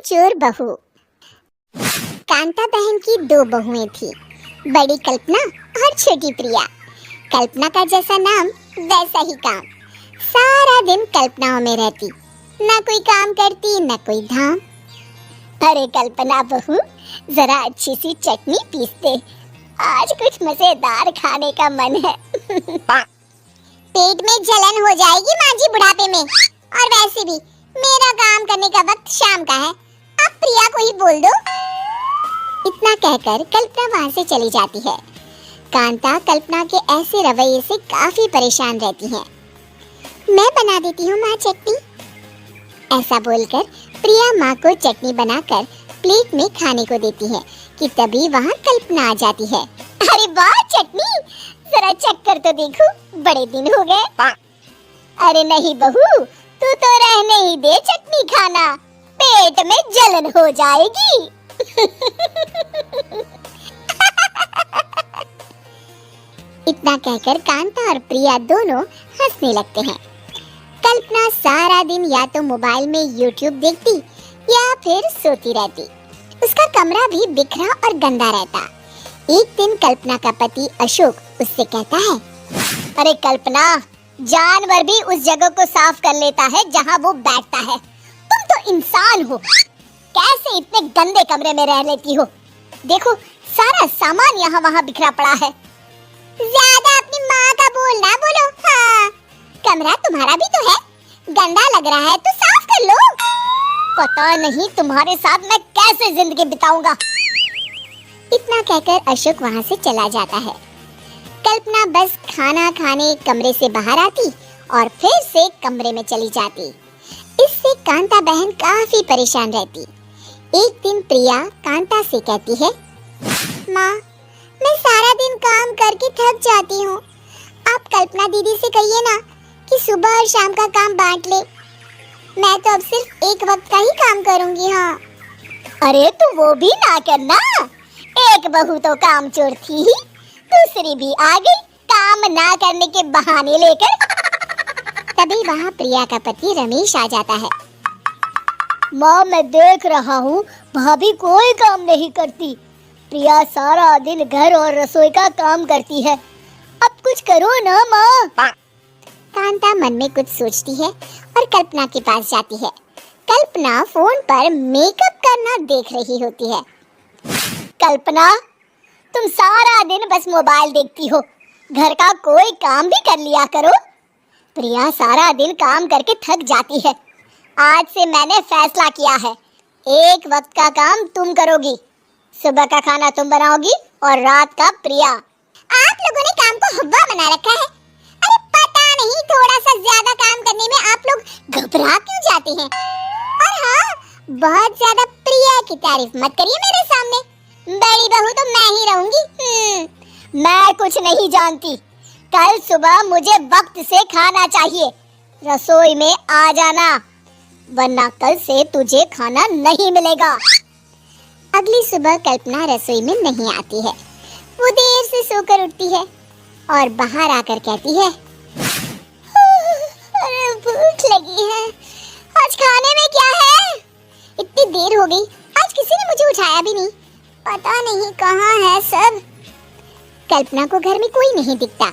कामचोर बहू। कांता बहन की दो बहुएं थी, बड़ी कल्पना और छोटी प्रिया। कल्पना का जैसा नाम वैसा ही काम। सारा दिन कल्पनाओं में रहती, ना कोई काम करती न कोई धाम। अरे कल्पना बहू, जरा अच्छी सी चटनी पीस दे, आज कुछ मजेदार खाने का मन है। पेट में जलन हो जाएगी माँ जी बुढ़ापे में, और वैसे भी मेरा काम करने का वक्त शाम का है, आप प्रिया को ही बोल दो। इतना कहकर कल्पना वहां से चली जाती है। कांता कल्पना के ऐसे रवैये से काफी परेशान रहती है। मैं बना देती हूँ माँ चटनी, ऐसा बोलकर प्रिया माँ को चटनी बनाकर प्लेट में खाने को देती है कि तभी वहाँ कल्पना आ जाती है। अरे वाह चटनी, जरा चख कर तो देखो, बड़े दिन हो गए। अरे नहीं बहू, तू तो रहने ही दे चटनी खाना, पेट में जलन हो जाएगी। इतना कहकर कांता और प्रिया दोनों हंसने लगते हैं। कल्पना सारा दिन या तो मोबाइल में यूट्यूब देखती या फिर सोती रहती। उसका कमरा भी बिखरा और गंदा रहता। एक दिन कल्पना का पति अशोक उससे कहता है, अरे कल्पना, जानवर भी उस जगह को साफ कर लेता है जहाँ वो बैठता है, तुम तो इंसान हो, कैसे इतने गंदे कमरे में रह लेती हो? देखो सारा सामान यहाँ वहाँ बिखरा पड़ा है। ज्यादा अपनी माँ का बोल ना बोलो। हाँ, कमरा तुम्हारा भी तो है, गंदा लग रहा है तो साफ कर लो। पता नहीं तुम्हारे साथ मैं कैसे जिंदगी बिताऊंगा। इतना कहकर अशोक वहाँ से चला जाता है। कल्पना बस खाना खाने कमरे से बाहर आती और फिर से कमरे में चली जाती। इससे कांता बहन काफी परेशान रहती। एक दिन प्रिया कांता से कहती है, माँ, मैं सारा दिन काम करके थक जाती हूँ, आप कल्पना दीदी से कहिए ना कि सुबह और शाम का काम बांट ले, मैं तो अब सिर्फ एक वक्त का ही काम करूँगी। हाँ। अरे तो वो भी ना करना, एक बहू तो कामचोर थी ही, दूसरी भी आ गई काम ना करने के बहाने लेकर। तभी वहाँ प्रिया का पति रमेश आ जाता है। माँ, मैं देख रहा हूँ भाभी कोई काम नहीं करती, प्रिया सारा दिन घर और रसोई का काम करती है, अब कुछ करो ना माँ। कांता मन में कुछ सोचती है और कल्पना के पास जाती है। कल्पना फोन पर मेकअप करना देख रही होती है। कल्पना, तुम सारा दिन बस मोबाइल देखती हो, घर का कोई काम भी कर लिया करो। प्रिया सारा दिन काम करके थक जाती है, आज से मैंने फैसला किया है, एक वक्त का काम तुम करोगी, सुबह का खाना तुम बनाओगी और रात का प्रिया। आप लोगों ने काम को हवा बना रखा है। अरे पता नहीं थोड़ा सा ज्यादा काम करने में आप लोग घबरा क्यों जाते हैं। और हाँ, बहुत ज्यादा प्रिया की तारीफ मत करिए मेरे सामने, बड़ी बहू तो मैं ही रहूंगी। मैं कुछ नहीं जानती, कल सुबह मुझे वक्त से खाना चाहिए, रसोई में आ जाना, वरना कल से तुझे खाना नहीं मिलेगा। अगली सुबह कल्पना रसोई में नहीं आती है। वो देर से सोकर उठती है और बाहर आकर कहती है, अरे भूख लगी है, आज खाने में क्या है? इतनी देर हो गई, आज किसी ने मुझे उठाया भी नहीं, पता नहीं कहाँ है सब। कल्पना को घर में कोई नहीं दिखता।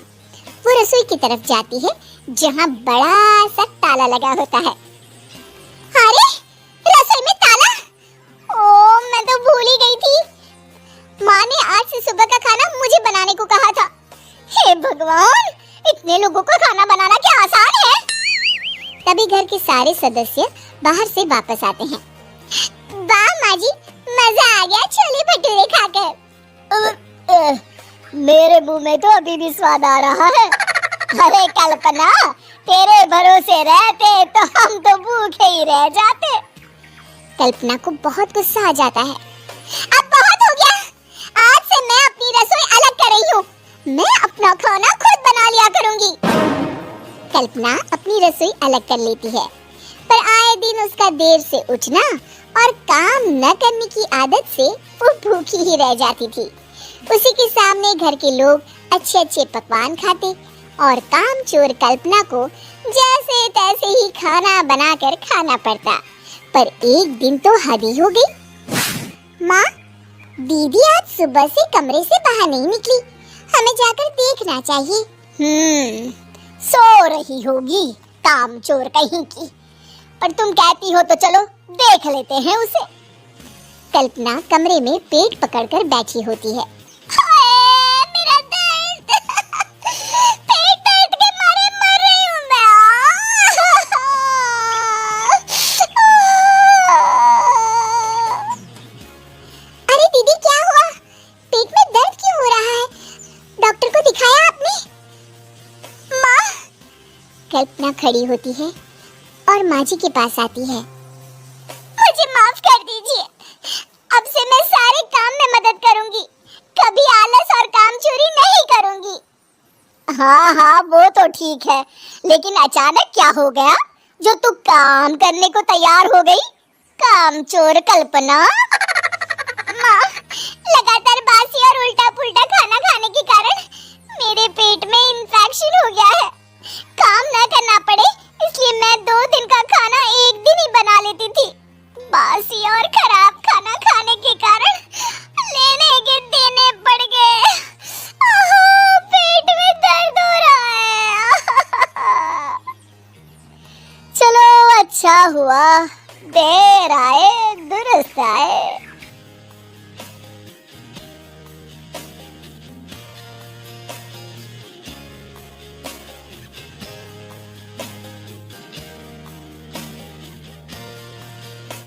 वो रसोई की तरफ जाती है जहाँ बड़ा सा ताला लगा होता है। अरे रसोई में ताला! ओह, मैं तो भूल ही गई थी। माँ ने आज से सुबह का खाना मुझे बनाने को कहा था। हे भगवान, इतने लोगों को खाना बनाना क्या आसान है? तभी घर के सारे सदस्य बाहर से वापस आते हैं। वाह माँ जी, मजा आ गया छोले भटूरे खाकर। मेरे मुंह में तो अभी भी स्वाद आ रहा है। अरे कल्पना, तेरे भरोसे रहते तो हम तो भूखे ही रह जाते। कल्पना को बहुत गुस्सा आ जाता है। अब बहुत हो गया, आज से मैं अपनी रसोई अलग कर रही हूँ, मैं अपना खाना खुद बना लिया करूँगी। कल्पना अपनी रसोई अलग कर लेती है, पर आए दिन उसका देर से उठना और काम न करने की आदत से वो भूखी ही रह जाती थी। उसी के सामने घर के लोग अच्छे अच्छे पकवान खाते और कामचोर कल्पना को जैसे तैसे ही खाना बनाकर खाना पड़ता। पर एक दिन तो हद ही हो गई। माँ, दीदी आज सुबह से कमरे से बाहर नहीं निकली, हमें जाकर देखना चाहिए। सो रही होगी कामचोर कहीं की, पर तुम कहती हो तो चलो देख लेते हैं उसे। कल्पना कमरे में पेट पकड़कर बैठी होती है। हाय, मेरा दर्द पेट दर्द के मारे मर रही हूं मैं। अरे दीदी, क्या हुआ? पेट में दर्द क्यों हो रहा है? डॉक्टर को दिखाया आपने? माँ, कल्पना खड़ी होती है और माँ जी के पास आती है। मुझे माफ कर दीजिए, अब से मैं सारे काम में मदद करूंगी, कभी आलस और काम चोरी नहीं करूंगी। हाँ हाँ, वो तो ठीक है, लेकिन अचानक क्या हो गया जो तू काम करने को तैयार हो गई? कामचोर कल्पना। माँ, लगातार बासी और उल्टा पुल्टा खाना खाने के कारण मेरे पेट में इंफेक्शन हो गया है। काम न करना पड़े इसलिए मैं 2 दिन का खाना एक दिन ही बना लेती थी। बासी और खराब खाना खाने के कारण लेने के देने पड़ गए। पेट में दर्द हो रहा है। चलो, अच्छा हुआ, देर आए दुरुस्त आए।